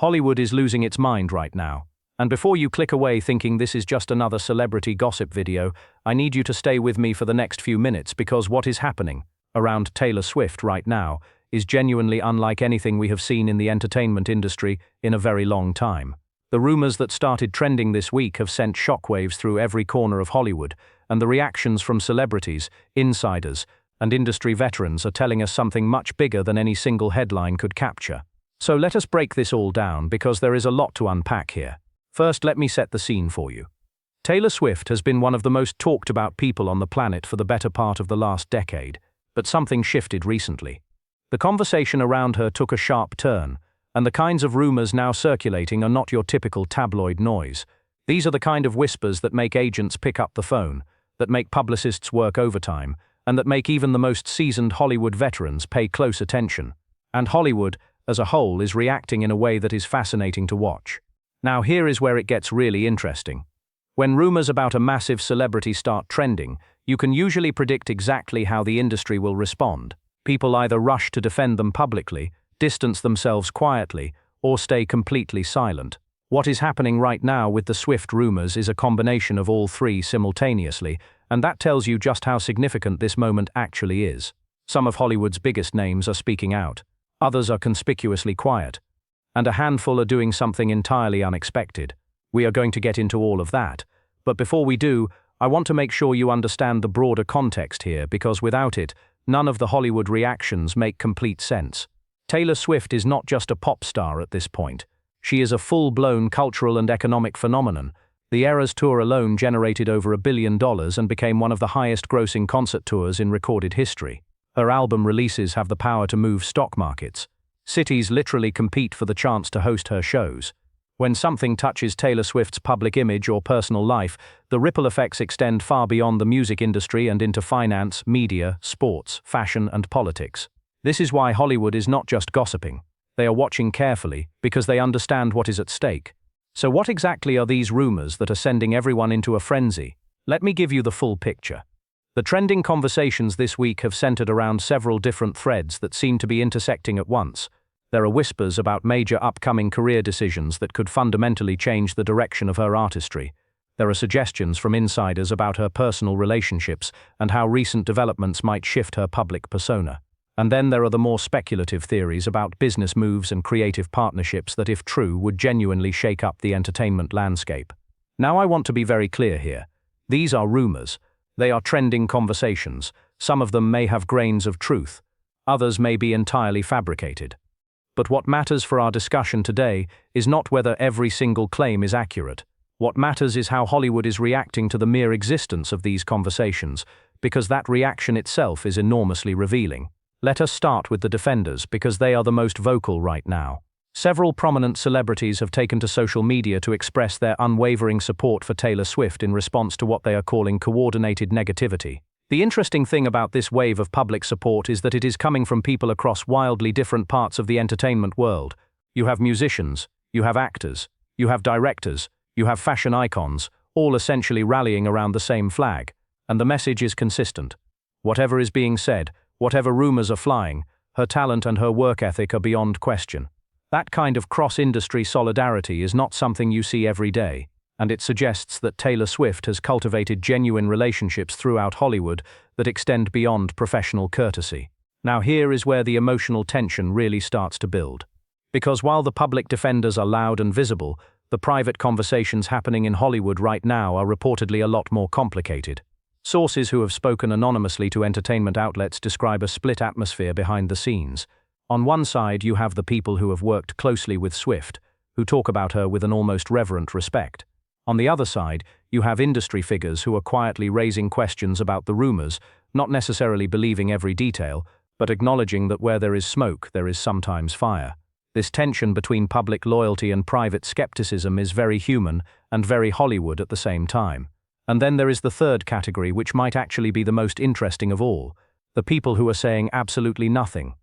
Hollywood is losing its mind right now. And before you click away thinking this is just another celebrity gossip video, I need you to stay with me for the next few minutes because what is happening around Taylor Swift right now is genuinely unlike anything we have seen in the entertainment industry in a very long time. The rumors that started trending this week have sent shockwaves through every corner of Hollywood, and the reactions from celebrities, insiders, and industry veterans are telling us something much bigger than any single headline could capture. So let us break this all down because there is a lot to unpack here. First, let me set the scene for you. Taylor Swift has been one of the most talked about people on the planet for the better part of the last decade, but something shifted recently. The conversation around her took a sharp turn, and the kinds of rumors now circulating are not your typical tabloid noise. These are the kind of whispers that make agents pick up the phone, that make publicists work overtime, and that make even the most seasoned Hollywood veterans pay close attention. And Hollywood, as a whole, is reacting in a way that is fascinating to watch. Now here is where it gets really interesting. When rumors about a massive celebrity start trending, you can usually predict exactly how the industry will respond. People either rush to defend them publicly, distance themselves quietly, or stay completely silent. What is happening right now with the Swift rumors is a combination of all three simultaneously, and that tells you just how significant this moment actually is. Some of Hollywood's biggest names are speaking out. Others are conspicuously quiet, and a handful are doing something entirely unexpected. We are going to get into all of that, but before we do, I want to make sure you understand the broader context here because without it, none of the Hollywood reactions make complete sense. Taylor Swift is not just a pop star at this point. She is a full-blown cultural and economic phenomenon. The Eras Tour alone generated over $1 billion and became one of the highest-grossing concert tours in recorded history. Her album releases have the power to move stock markets. Cities literally compete for the chance to host her shows. When something touches Taylor Swift's public image or personal life, the ripple effects extend far beyond the music industry and into finance, media, sports, fashion, and politics. This is why Hollywood is not just gossiping. They are watching carefully because they understand what is at stake. So what exactly are these rumors that are sending everyone into a frenzy? Let me give you the full picture. The trending conversations this week have centered around several different threads that seem to be intersecting at once. There are whispers about major upcoming career decisions that could fundamentally change the direction of her artistry. There are suggestions from insiders about her personal relationships and how recent developments might shift her public persona. And then there are the more speculative theories about business moves and creative partnerships that, if true, would genuinely shake up the entertainment landscape. Now I want to be very clear here. These are rumors. They are trending conversations. Some of them may have grains of truth. Others may be entirely fabricated. But what matters for our discussion today is not whether every single claim is accurate. What matters is how Hollywood is reacting to the mere existence of these conversations, because that reaction itself is enormously revealing. Let us start with the defenders because they are the most vocal right now. Several prominent celebrities have taken to social media to express their unwavering support for Taylor Swift in response to what they are calling coordinated negativity. The interesting thing about this wave of public support is that it is coming from people across wildly different parts of the entertainment world. You have musicians, you have actors, you have directors, you have fashion icons, all essentially rallying around the same flag. And the message is consistent. Whatever is being said, whatever rumors are flying, her talent and her work ethic are beyond question. That kind of cross-industry solidarity is not something you see every day, and it suggests that Taylor Swift has cultivated genuine relationships throughout Hollywood that extend beyond professional courtesy. Now here is where the emotional tension really starts to build. Because while the public defenders are loud and visible, the private conversations happening in Hollywood right now are reportedly a lot more complicated. Sources who have spoken anonymously to entertainment outlets describe a split atmosphere behind the scenes. On one side, you have the people who have worked closely with Swift, who talk about her with an almost reverent respect. On the other side, you have industry figures who are quietly raising questions about the rumors, not necessarily believing every detail, but acknowledging that where there is smoke, there is sometimes fire. This tension between public loyalty and private skepticism is very human and very Hollywood at the same time. And then there is the third category, which might actually be the most interesting of all, the people who are saying absolutely nothing.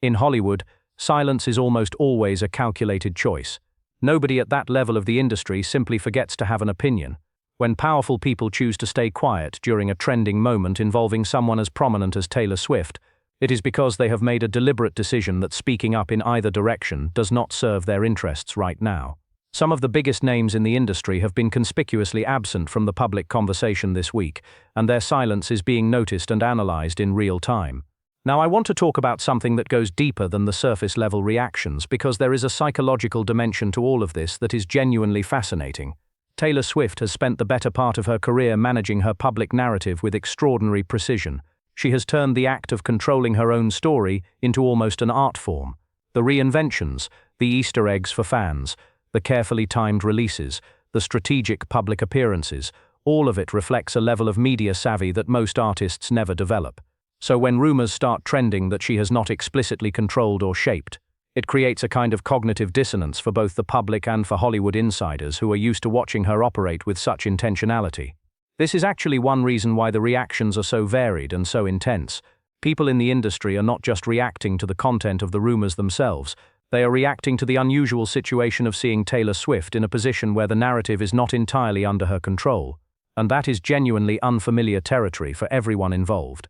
In Hollywood, silence is almost always a calculated choice. Nobody at that level of the industry simply forgets to have an opinion. When powerful people choose to stay quiet during a trending moment involving someone as prominent as Taylor Swift, It is because they have made a deliberate decision that speaking up in either direction does not serve their interests right now. Some of the biggest names in the industry have been conspicuously absent from the public conversation this week, and their silence is being noticed and analyzed in real time. Now, I want to talk about something that goes deeper than the surface-level reactions, because there is a psychological dimension to all of this that is genuinely fascinating. Taylor Swift has spent the better part of her career managing her public narrative with extraordinary precision. She has turned the act of controlling her own story into almost an art form. The reinventions, the Easter eggs for fans, the carefully timed releases, the strategic public appearances, all of it reflects a level of media savvy that most artists never develop. So when rumors start trending that she has not explicitly controlled or shaped, it creates a kind of cognitive dissonance for both the public and for Hollywood insiders who are used to watching her operate with such intentionality. This is actually one reason why the reactions are so varied and so intense. People in the industry are not just reacting to the content of the rumors themselves, they are reacting to the unusual situation of seeing Taylor Swift in a position where the narrative is not entirely under her control, and that is genuinely unfamiliar territory for everyone involved.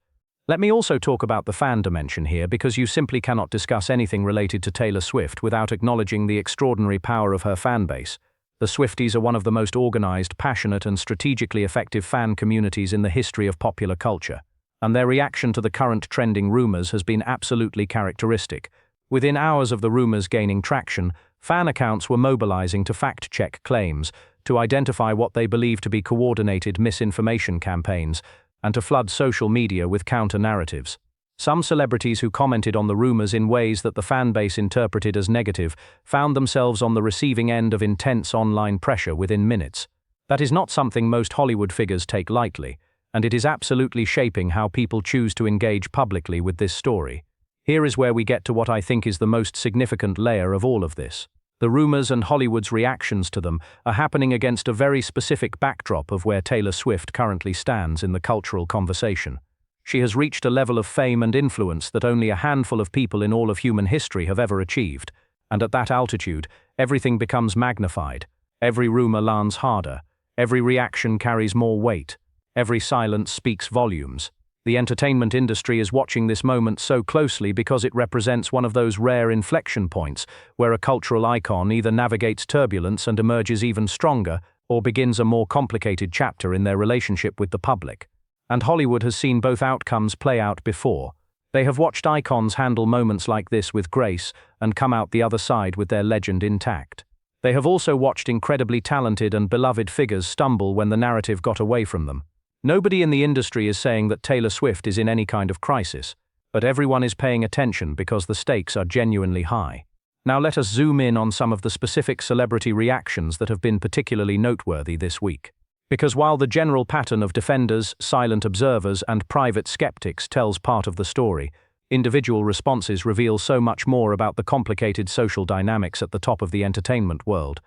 Let me also talk about the fan dimension here, because you simply cannot discuss anything related to Taylor Swift without acknowledging the extraordinary power of her fan base. The Swifties are one of the most organized, passionate, and strategically effective fan communities in the history of popular culture, and their reaction to the current trending rumors has been absolutely characteristic. Within hours of the rumors gaining traction, fan accounts were mobilizing to fact-check claims, to identify what they believe to be coordinated misinformation campaigns, and to flood social media with counter-narratives. Some celebrities who commented on the rumors in ways that the fan base interpreted as negative found themselves on the receiving end of intense online pressure within minutes. That is not something most Hollywood figures take lightly, and it is absolutely shaping how people choose to engage publicly with this story. Here is where we get to what I think is the most significant layer of all of this. The rumors and Hollywood's reactions to them are happening against a very specific backdrop of where Taylor Swift currently stands in the cultural conversation. She has reached a level of fame and influence that only a handful of people in all of human history have ever achieved, and at that altitude, everything becomes magnified. Every rumor lands harder, every reaction carries more weight, every silence speaks volumes. The entertainment industry is watching this moment so closely because it represents one of those rare inflection points where a cultural icon either navigates turbulence and emerges even stronger, or begins a more complicated chapter in their relationship with the public. And Hollywood has seen both outcomes play out before. They have watched icons handle moments like this with grace and come out the other side with their legend intact. They have also watched incredibly talented and beloved figures stumble when the narrative got away from them. Nobody in the industry is saying that Taylor Swift is in any kind of crisis, but everyone is paying attention because the stakes are genuinely high. Now let us zoom in on some of the specific celebrity reactions that have been particularly noteworthy this week. Because while the general pattern of defenders, silent observers, and private skeptics tells part of the story, individual responses reveal so much more about the complicated social dynamics at the top of the entertainment world.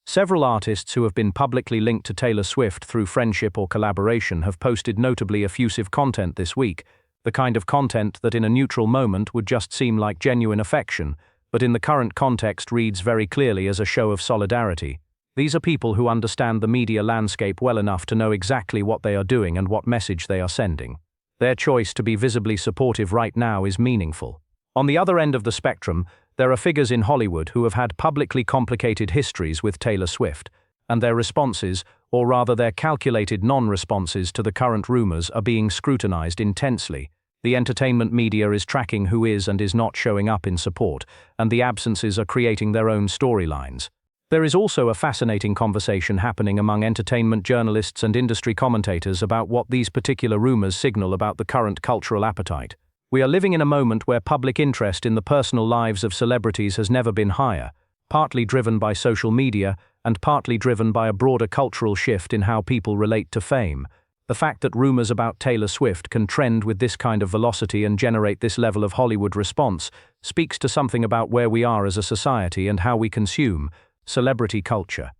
Several artists who have been publicly linked to Taylor Swift through friendship or collaboration have posted notably effusive content this week, the kind of content that in a neutral moment would just seem like genuine affection, but in the current context reads very clearly as a show of solidarity. These are people who understand the media landscape well enough to know exactly what they are doing and what message they are sending. Their choice to be visibly supportive right now is meaningful. On the other end of the spectrum, there are figures in Hollywood who have had publicly complicated histories with Taylor Swift, and their responses, or rather their calculated non-responses to the current rumors, are being scrutinized intensely. The entertainment media is tracking who is and is not showing up in support, and the absences are creating their own storylines. There is also a fascinating conversation happening among entertainment journalists and industry commentators about what these particular rumors signal about the current cultural appetite. We are living in a moment where public interest in the personal lives of celebrities has never been higher, partly driven by social media and partly driven by a broader cultural shift in how people relate to fame. The fact that rumors about Taylor Swift can trend with this kind of velocity and generate this level of Hollywood response speaks to something about where we are as a society and how we consume celebrity culture.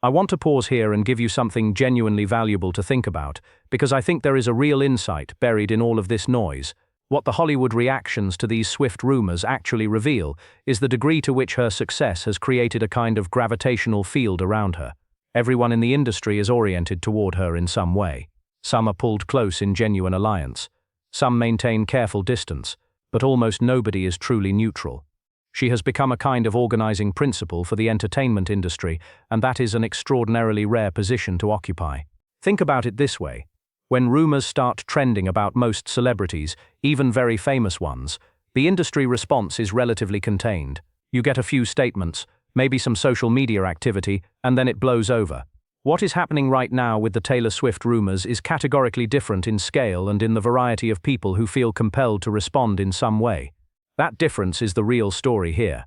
I want to pause here and give you something genuinely valuable to think about, because I think there is a real insight buried in all of this noise. What the Hollywood reactions to these Swift rumors actually reveal is the degree to which her success has created a kind of gravitational field around her. Everyone in the industry is oriented toward her in some way. Some are pulled close in genuine alliance. Some maintain careful distance. but almost nobody is truly neutral. She has become a kind of organizing principle for the entertainment industry, and that is an extraordinarily rare position to occupy. Think about it this way. When rumors start trending about most celebrities, even very famous ones, the industry response is relatively contained. You get a few statements, maybe some social media activity, and then it blows over. What is happening right now with the Taylor Swift rumors is categorically different in scale and in the variety of people who feel compelled to respond in some way. That difference is the real story here.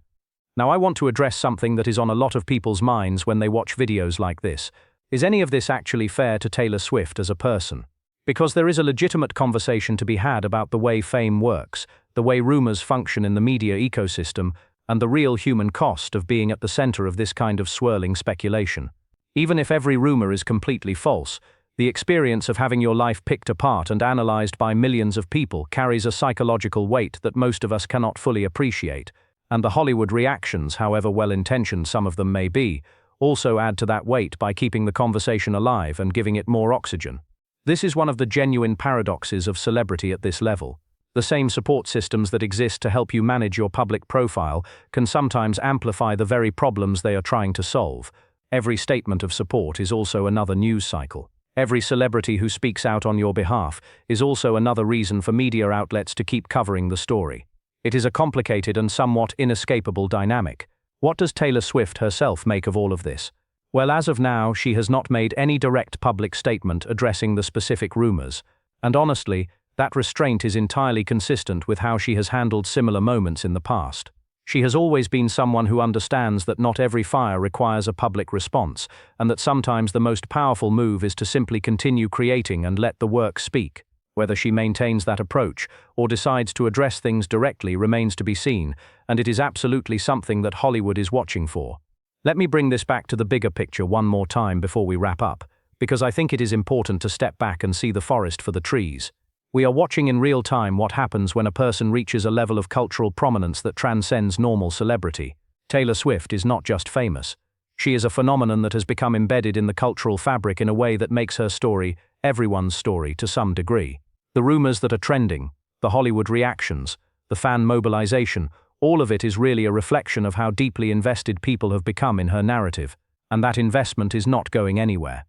Now I want to address something that is on a lot of people's minds when they watch videos like this. Is any of this actually fair to Taylor Swift as a person? Because there is a legitimate conversation to be had about the way fame works, the way rumors function in the media ecosystem, and the real human cost of being at the center of this kind of swirling speculation. Even if every rumor is completely false, the experience of having your life picked apart and analyzed by millions of people carries a psychological weight that most of us cannot fully appreciate, and the Hollywood reactions, however well-intentioned some of them may be, also add to that weight by keeping the conversation alive and giving it more oxygen. This is one of the genuine paradoxes of celebrity at this level. The same support systems that exist to help you manage your public profile can sometimes amplify the very problems they are trying to solve. Every statement of support is also another news cycle. Every celebrity who speaks out on your behalf is also another reason for media outlets to keep covering the story. It is a complicated and somewhat inescapable dynamic. What does Taylor Swift herself make of all of this? Well, as of now, she has not made any direct public statement addressing the specific rumors, and honestly, that restraint is entirely consistent with how she has handled similar moments in the past. She has always been someone who understands that not every fire requires a public response, and that sometimes the most powerful move is to simply continue creating and let the work speak. Whether she maintains that approach or decides to address things directly remains to be seen, and it is absolutely something that Hollywood is watching for. Let me bring this back to the bigger picture one more time before we wrap up, because I think it is important to step back and see the forest for the trees. We are watching in real time what happens when a person reaches a level of cultural prominence that transcends normal celebrity. Taylor Swift is not just famous. She is a phenomenon that has become embedded in the cultural fabric in a way that makes her story everyone's story to some degree. The rumors that are trending, the Hollywood reactions, the fan mobilization, all of it is really a reflection of how deeply invested people have become in her narrative, and that investment is not going anywhere.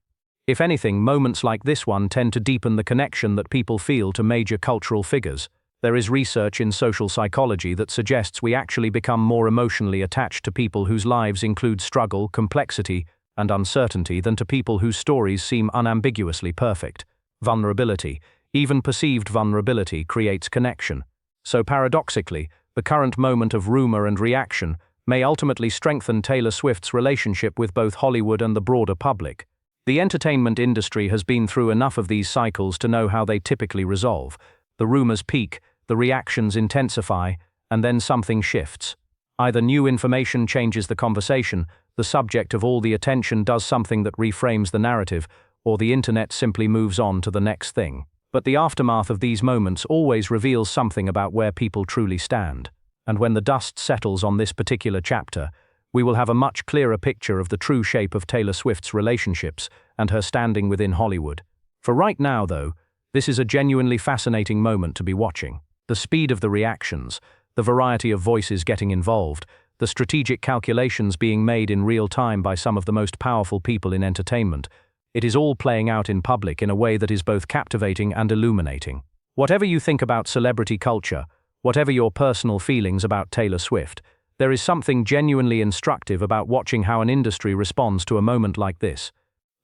If anything, moments like this one tend to deepen the connection that people feel to major cultural figures. There is research in social psychology that suggests we actually become more emotionally attached to people whose lives include struggle, complexity, and uncertainty than to people whose stories seem unambiguously perfect. Vulnerability, even perceived vulnerability, creates connection. So paradoxically, the current moment of rumor and reaction may ultimately strengthen Taylor Swift's relationship with both Hollywood and the broader public. The entertainment industry has been through enough of these cycles to know how they typically resolve. The rumors peak, the reactions intensify, and then something shifts. Either new information changes the conversation, the subject of all the attention does something that reframes the narrative, or the internet simply moves on to the next thing. But the aftermath of these moments always reveals something about where people truly stand. And when the dust settles on this particular chapter, we will have a much clearer picture of the true shape of Taylor Swift's relationships and her standing within Hollywood. For right now, though, this is a genuinely fascinating moment to be watching. The speed of the reactions, the variety of voices getting involved, the strategic calculations being made in real time by some of the most powerful people in entertainment, it is all playing out in public in a way that is both captivating and illuminating. Whatever you think about celebrity culture, whatever your personal feelings about Taylor Swift, there is something genuinely instructive about watching how an industry responds to a moment like this.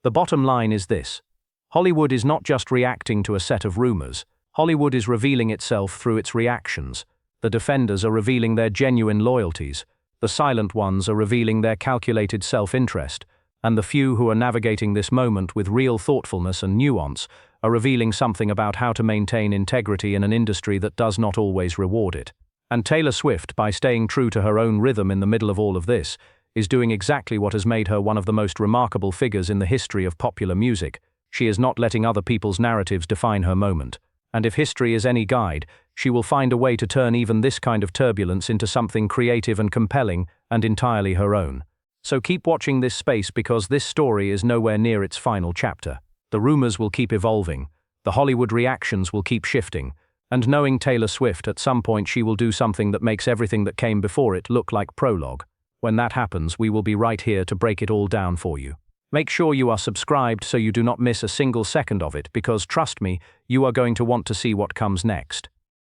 The bottom line is this: Hollywood is not just reacting to a set of rumors. Hollywood is revealing itself through its reactions. The defenders are revealing their genuine loyalties. The silent ones are revealing their calculated self-interest. And the few who are navigating this moment with real thoughtfulness and nuance are revealing something about how to maintain integrity in an industry that does not always reward it. And Taylor Swift, by staying true to her own rhythm in the middle of all of this, is doing exactly what has made her one of the most remarkable figures in the history of popular music. She is not letting other people's narratives define her moment. And if history is any guide, she will find a way to turn even this kind of turbulence into something creative and compelling and entirely her own. So keep watching this space, because this story is nowhere near its final chapter. The rumors will keep evolving, the Hollywood reactions will keep shifting, And knowing Taylor Swift, at some point she will do something that makes everything that came before it look like prologue. When that happens, we will be right here to break it all down for you. Make sure you are subscribed so you do not miss a single second of it, because trust me, you are going to want to see what comes next.